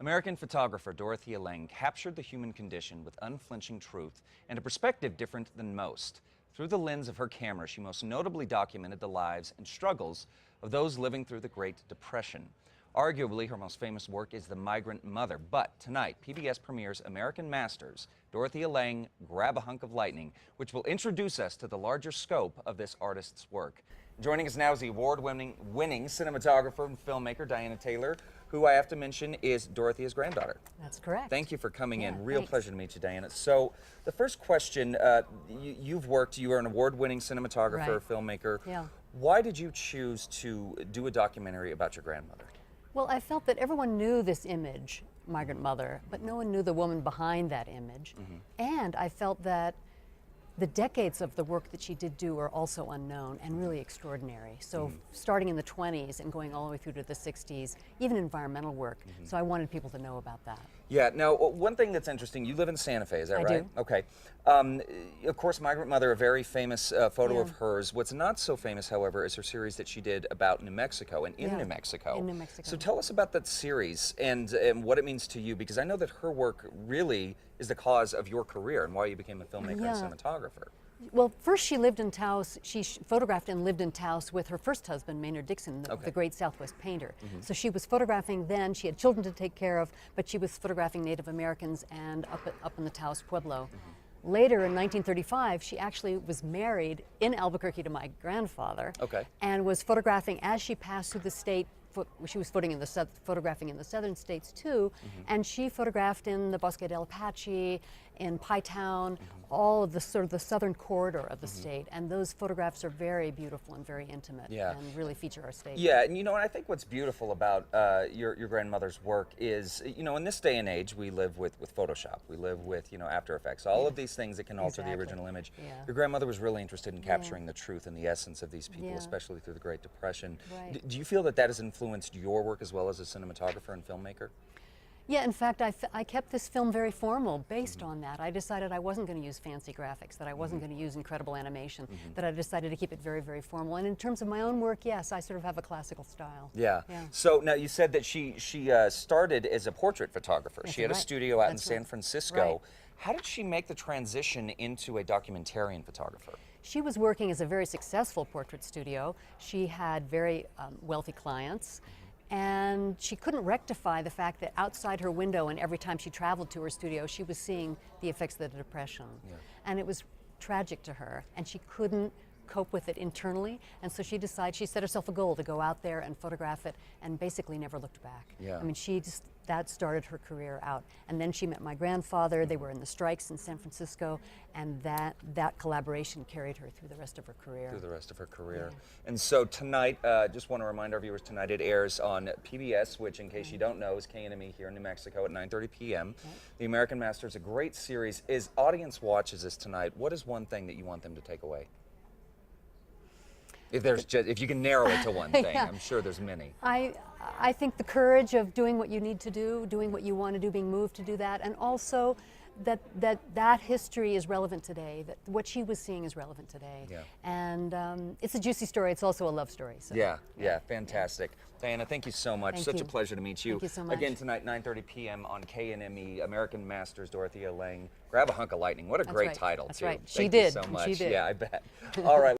American photographer Dorothea Lange captured the human condition with unflinching truth and a perspective different than most. Through the lens of her camera, she most notably documented the lives and struggles of those living through the Great Depression. Arguably, her most famous work is The Migrant Mother. But tonight, PBS premieres American Masters, Dorothea Lange, Grab a Hunk of Lightning, which will introduce us to the larger scope of this artist's work. Joining us now is the award-winning cinematographer and filmmaker Diana Taylor, who I have to mention is Dorothea's granddaughter. That's correct. Thank you for coming in. Real thanks. pleasure to meet you, Diana. So the first question, you are an award-winning cinematographer, filmmaker. Yeah. Why did you choose to do a documentary about your grandmother? Well, I felt that everyone knew this image, Migrant Mother, but no one knew the woman behind that image. And I felt that the decades of the work that she did do are also unknown and really extraordinary. So starting in the 20s and going all the way through to the 60s, even environmental work. So I wanted people to know about that. Yeah, now one thing that's interesting, you live in Santa Fe, is that right? I do. Okay. Of course, Migrant Mother, a very famous photo of hers. What's not so famous, however, is her series that she did about New Mexico and in New Mexico. In New Mexico. So tell us about that series and what it means to you, because I know that her work really is the cause of your career and why you became a filmmaker and cinematographer. Well, first she lived in Taos, she photographed and lived in Taos with her first husband, Maynard Dixon, the great Southwest painter. So she was photographing then, she had children to take care of, but she was photographing Native Americans and up in the Taos Pueblo. Later in 1935, she actually was married in Albuquerque to my grandfather and was photographing as she passed through the state. She was photographing in the southern states too, and she photographed in the Bosque del Apache, in Pie Town, all of the sort of the southern corridor of the state, and those photographs are very beautiful and very intimate and really feature our state. Yeah, and you know, and I think what's beautiful about your grandmother's work is, you know, in this day and age, we live with Photoshop, we live with, you know, After Effects, all of these things that can alter the original image. Your grandmother was really interested in capturing the truth and the essence of these people, especially through the Great Depression. Do you feel that that has influenced your work as well as a cinematographer and filmmaker? Yeah, in fact, I kept this film very formal based on that. I decided I wasn't going to use fancy graphics, that I wasn't going to use incredible animation, that I decided to keep it very, very formal. And in terms of my own work, yes, I sort of have a classical style. Yeah. So now you said that she started as a portrait photographer. She had a studio out in San Francisco. How did she make the transition into a documentarian photographer? She was working as a very successful portrait studio. She had very wealthy clients. And she couldn't rectify the fact that outside her window and every time she traveled to her studio, she was seeing the effects of the Depression. And it was tragic to her, and she couldn't cope with it internally, and so she set herself a goal to go out there and photograph it and basically never looked back. I mean, that started her career out. And then she met my grandfather. They were in the strikes in San Francisco, and that collaboration carried her through the rest of her career. And so tonight, just want to remind our viewers, tonight it airs on PBS, which in case you don't know is KNME here in New Mexico at 9:30 p.m. The American Masters, a great series. As audience watches this tonight, what is one thing that you want them to take away? If you can narrow it to one thing, I'm sure there's many. I think the courage of doing what you need to do, doing what you want to do, being moved to do that, and also that history is relevant today, that what she was seeing is relevant today. And it's a juicy story, it's also a love story. So, fantastic. Diana, thank you so much. Such a pleasure to meet you. Thank you so much. Again tonight, 9:30 p.m. on KNME, American Masters, Dorothea Lange. Grab a Hunk of Lightning. What a great title, That's too. right. Thank you so much. She did. Yeah, I bet. All right.